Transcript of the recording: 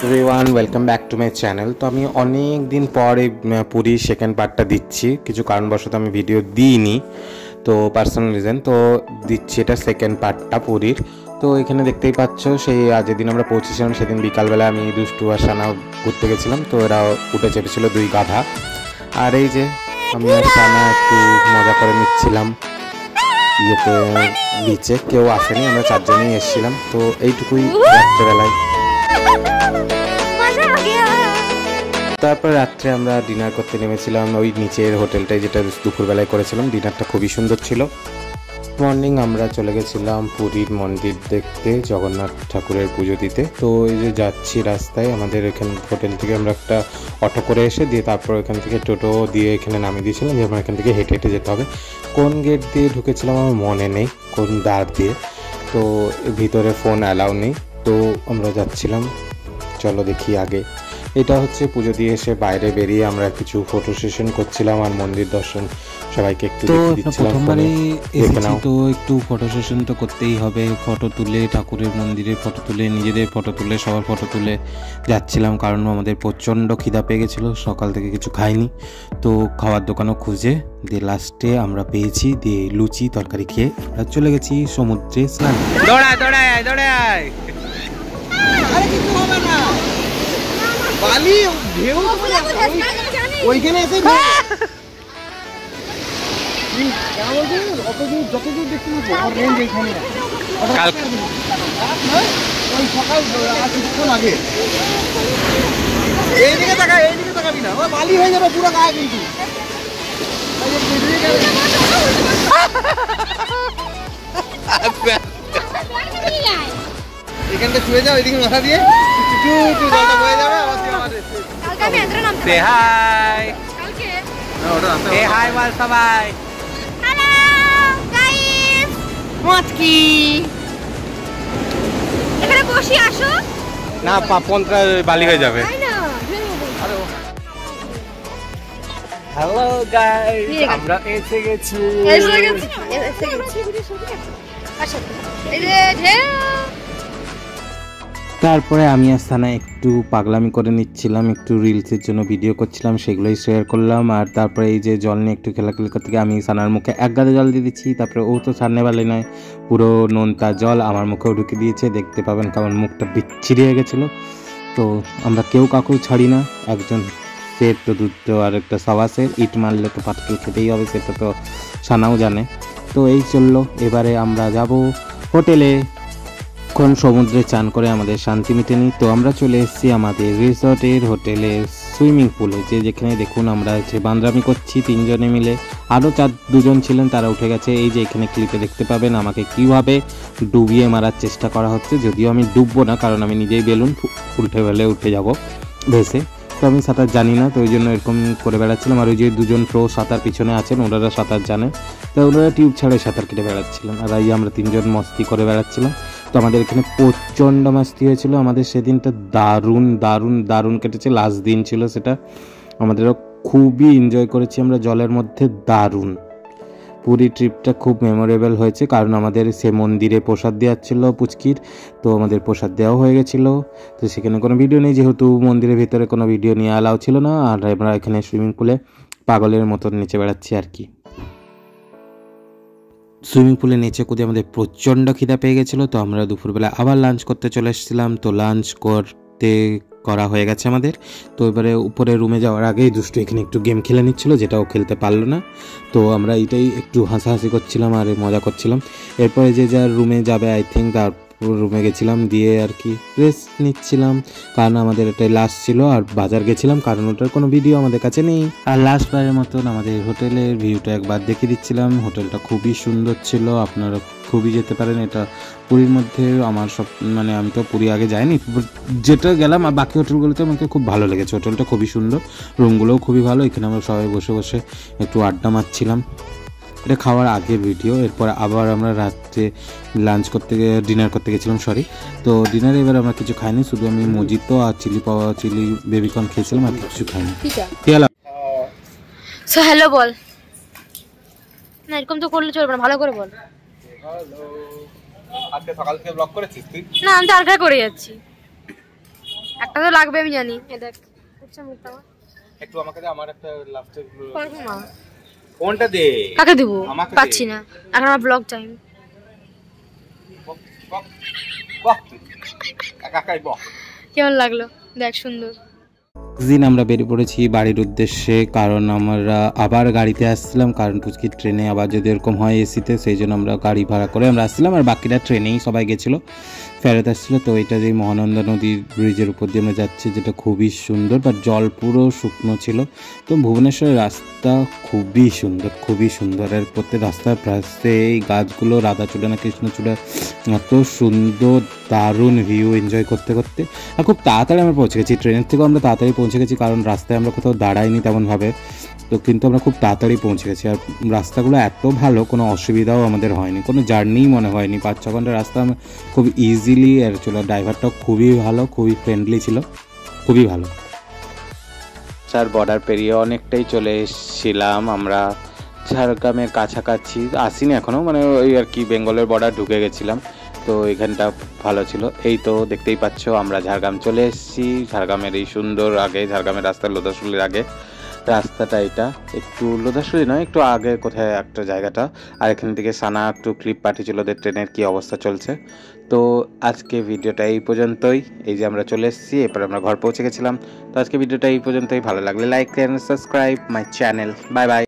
Everyone welcome back to my channel. তো আমি অনেক দিন পর এই পুরীর সেকেন্ড পার্টটা দিচ্ছি। কিছু কারণবশত আমি ভিডিও দিইনি, তো পার্সোনাল রিজন, তো দিচ্ছি এটা সেকেন্ড পার্টটা পুরীর। তো এখানে দেখতেই পাচ্ছ, সেই আগের দিন আমরা পৌঁছেছিলাম, সেদিন বিকালবেলা আমি দুষ্টু আর সানা ঘুরতে গেছিলাম। তো এরা উঠে চেপেছিল দুই গাধা, আর এই যে আমি আর সানা একটু মজা করে নিচ্ছিলাম ইয়েতে, বিচে। কেউ আসেনি, আমরা চারজনেই এসেছিলাম। তো এইটুকুই রাত্রেবেলায়। তারপর রাত্রে আমরা ডিনার করতে নেমেছিলাম ওই নিচের হোটেলটায়, যেটা দুপুরবেলায় করেছিলাম। ডিনারটা খুবই সুন্দর ছিল। মর্নিং আমরা চলে গেছিলাম পুরীর মন্দির দেখতে, জগন্নাথ ঠাকুরের পুজো দিতে। তো এই যে যাচ্ছি রাস্তায়, আমাদের এখানে হোটেল থেকে আমরা একটা অটো করে এসে দিয়ে তারপর এখান থেকে টোটো দিয়ে এখানে নামিয়ে দিয়েছিলাম, যে আমার এখান থেকে হেঁটে হেঁটে যেতে হবে। কোন গেট দিয়ে ঢুকেছিলাম আমার মনে নেই, কোন দ্বার দিয়ে। তো ভিতরে ফোন অ্যালাউ নেই, তো আমরা যাচ্ছিলাম। চলো দেখি আগে। এটা হচ্ছে পুজো দিয়ে এসে বাইরে বেরিয়ে আমরা কিছু ফটো সেশন করছিলাম আর মন্দির দর্শন সবাইকে একটু দেখিয়ে দিচ্ছিলাম। তো একটু ফটো সেশন তো করতেই হবে, ফটো তুলে ঠাকুরের মন্দিরের ফটো তুলে, নিজেদের ফটো তুলে, সবার ফটো তুলে যাচ্ছিলাম। কারণ আমাদের প্রচণ্ড খিদা পেয়ে গেছিলো, সকাল থেকে কিছু খাইনি। তো খাওয়ার দোকানও খুঁজে দিয়ে লাস্টে আমরা পেয়েছি, দিয়ে লুচি তরকারি খেয়ে আমরা চলে গেছি সমুদ্রে স্নান। দৌড়ায় বালি ঢেউ ওইখানে এসে যতদূর দেখতে রেঞ্জ এইখানে ওই সকাল কিছুক্ষণ আগে। এইদিকে তাকাবি না, ওই বালি হয়ে যাবে পুরো গায়ে। কিন্তু এখানটা ছুঁয়ে যাও, এদিকে মাথা দিয়ে জলটা বয়ে যাবে। না পাপনটা বালি হয়ে যাবে। হ্যালো গাইস, আমরা এসে গেছি। তারপরে আমি আর সানা একটু পাগলামি করে নিচ্ছিলাম, একটু রিলসের জন্য ভিডিও করছিলাম, সেগুলোই শেয়ার করলাম। আর তারপরে এই যে জল নিয়ে একটু খেলাখেলি করতে গিয়ে আমি সানার মুখে এক গাদা জল দিয়ে দিচ্ছি। তারপরে ও তো সামনে বালি নয়, পুরো নোনতা জল আমার মুখেও ঢুকে দিয়েছে। দেখতে পাবেন কেমন মুখটা বিচ্ছিরি হয়ে গেছিলো। তো আমরা কেউ কাউকেও ছাড়ি না, একজন সেট তো দুটো আর একটা সওয়াসের, ইট মারলে তো পাটকেল খেতেই হবে, সেটা তো সানাও জানে। তো এই চললো, এবারে আমরা যাব হোটেলে। এখন সমুদ্রে চান করে আমাদের শান্তি মিটেনি, তো আমরা চলে এসেছি আমাদের রিসর্টের হোটেলের সুইমিং পুলে, যেখানে দেখুন আমরা হচ্ছে বান্দরামি করছি তিনজনে মিলে। আরও দুজন ছিলেন, তারা উঠে গেছে। এই যে এখানে ক্লিপে দেখতে পাবেন আমাকে কীভাবে ডুবিয়ে মারার চেষ্টা করা হচ্ছে। যদিও আমি ডুববো না, কারণ আমি নিজেই বেলুন উঠে যাব ভেসে। তো আমি সাঁতার জানি না, তো ওই জন্য এরকম করে বেড়াচ্ছিলাম। আর ওই যে দুজন প্রো সাঁতার পিছনে আছেন, ওনারা সাঁতার জানে, তো ওনারা টিউব ছাড়াই সাঁতার কেটে বেড়াচ্ছিলেন। আর এই আমরা তিনজন মস্তি করে বেড়াচ্ছিলাম। তো আমাদের এখানে প্রচণ্ড মাস্তি হয়েছিল। আমাদের সেদিনটা দারুণ দারুণ দারুণ কেটেছে, লাস্ট দিন ছিল সেটা। আমাদেরও খুবই এনজয় করেছি আমরা জলের মধ্যে, দারুণ। পুরী ট্রিপটা খুব মেমোরেবল হয়েছে, কারণ আমাদের সে মন্দিরে প্রসাদ দেওয়া ছিল পুচকির, তো আমাদের প্রসাদ দেওয়াও হয়ে গেছিলো। তো সেখানে কোনো ভিডিও নেই, যেহেতু মন্দিরের ভিতরে কোনো ভিডিও নিয়ে অ্যালাউ ছিল না। আর আমরা এখানে সুইমিং পুলে পাগলের মতন নিচে বেড়াচ্ছি আর কি। সুইমিং পুলে নিচে কুদে আমাদের প্রচণ্ড খিদা পেয়ে গেছিলো, তো আমরা দুপুরবেলা আবার লাঞ্চ করতে চলে এসেছিলাম। তো লাঞ্চ করা হয়ে গেছে আমাদের। তো এবারে উপরে রুমে যাওয়ার আগেই দুষ্টু এখানে একটু গেম খেলে নিচ্ছিলো, যেটাও খেলতে পারলো না। তো আমরা এটাই একটু হাসাহাসি করছিলাম আর মজা করছিলাম। এরপরে যে যার রুমে যাবে আই থিঙ্ক, তার রুমে গেছিলাম, দিয়ে আর কি রেস্ট নিচ্ছিলাম, কারণ আমাদের এটাই লাস্ট ছিল। আর বাজার গেছিলাম, কারণ ওটার কোনো ভিডিও আমাদের কাছে নেই। আর লাস্ট বারের মতন আমাদের হোটেলের ভিউটা একবার দেখিয়ে দিচ্ছিলাম। হোটেলটা খুবই সুন্দর ছিল, আপনারা খুবই যেতে পারেন। এটা পুরীর মধ্যে আমার সব, মানে আমি তো পুরী আগে যাইনি, যেটা গেলাম আর বাকি হোটেলগুলোতে আমাকে খুব ভালো লেগেছে। হোটেলটা খুবই সুন্দর, রুমগুলোও খুবই ভালো। এখানে আমরা সবাই বসে বসে একটু আড্ডা মারছিলাম। এটা খাওয়ার আগের ভিডিও। এরপর আবার আমরা রাত্রে ডিনার করতে গেছিলাম, তো ডিনারে এবার আমরা কিছু খাইনি, শুধু আমি মজিতো আর চিলি বেবিকর্ন খেয়েছিলাম, আর কিছু খাইনি। সো হ্যালো বল না, এরকম তো করলে চলবে না, ভালো করে বল। আজকে সকাল থেকে ব্লগ করেছিস তুই? না, আমি তো আলগা করে যাচ্ছি। একটা তো লাগবে আমি জানি। এ দেখ উঠছে মুখটা আমার। একটু আমাকে দে, আমার একটা লাস্টের পারবো না। ফোনটা দে। কাকে দেবো? আমাকে দে। পাচ্ছি না, এখন আমার ব্লগ টাইম। কেমন লাগলো? দেখ সুন্দর। দিন আমরা বেরিয়ে পড়েছি বাড়ির উদ্দেশ্যে, কারণ আমরা আবার গাড়িতে আসছিলাম, কারণ পুচকির ট্রেনে আবার যদি এরকম হয় এসিতে, সেই জন্য আমরা গাড়ি ভাড়া করে আমরা আসছিলাম। আর বাকিরা ট্রেনেই সবাই গেছিলো, ফেরত আসছিলো। তো এটা যে মহানন্দা নদীর ব্রিজের উপর দিয়ে আমরা যাচ্ছি, যেটা খুবই সুন্দর, বাট জল পুরো শুকনো ছিল। তো ভুবনেশ্বরের রাস্তা খুবই সুন্দর, খুবই সুন্দর। আর প্রত্যেক রাস্তার পাশে এই গাছগুলো, রাধাচূড়া না কৃষ্ণচূড়া, এত সুন্দর, দারুণ ভিউ এনজয় করতে করতে। আর খুব তাড়াতাড়ি আমরা পৌঁছে গেছি, ট্রেনের থেকেও আমরা তাড়াতাড়ি পৌঁছে গেছি, কারণ রাস্তায় আমরা কোথাও দাঁড়াইনি তেমনভাবে। তো কিন্তু আমরা খুব তাড়াতাড়ি পৌঁছে গেছি। আর রাস্তাগুলো এত ভালো, কোনো অসুবিধাও আমাদের হয়নি, কোনো জার্নিই মনে হয়নি। 5-6 ঘন্টার রাস্তা আমরা খুব ইজিলি আর চলো। ড্রাইভারটাও খুবই ভালো, খুবই ফ্রেন্ডলি ছিল, খুবই ভালো। স্যার বর্ডার পেরিয়ে অনেকটাই চলে এসেছিলাম আমরা ঝাড়গ্রামের কাছাকাছি, আসিনি এখনও, মানে ওই আর কি বেঙ্গলের বর্ডার ঢুকে গেছিলাম। তো এখানটা ভালো ছিল। এই তো দেখতেই পাচ্ছ আমরা ঝাড়গ্রাম চলে এসেছি। ঝাড়গ্রামের এই সুন্দর আগে, ঝাড়গ্রামের রাস্তা লোধাশুলির আগে রাস্তাটা, এটা একটু লোধাশুলি নয়, একটু আগে কোথায় একটা জায়গাটা। আর এখান থেকে সানা একটু ক্লিপ পাঠিয়েছিল ওদের ট্রেনের কী অবস্থা চলছে। তো আজকে ভিডিওটা এই পর্যন্তই। এই যে আমরা চলে এসেছি, এরপর আমরা ঘর পৌঁছে গেছিলাম। তো আজকে ভিডিওটা এই পর্যন্তই। ভালো লাগলে like and subscribe my channel. Bye by.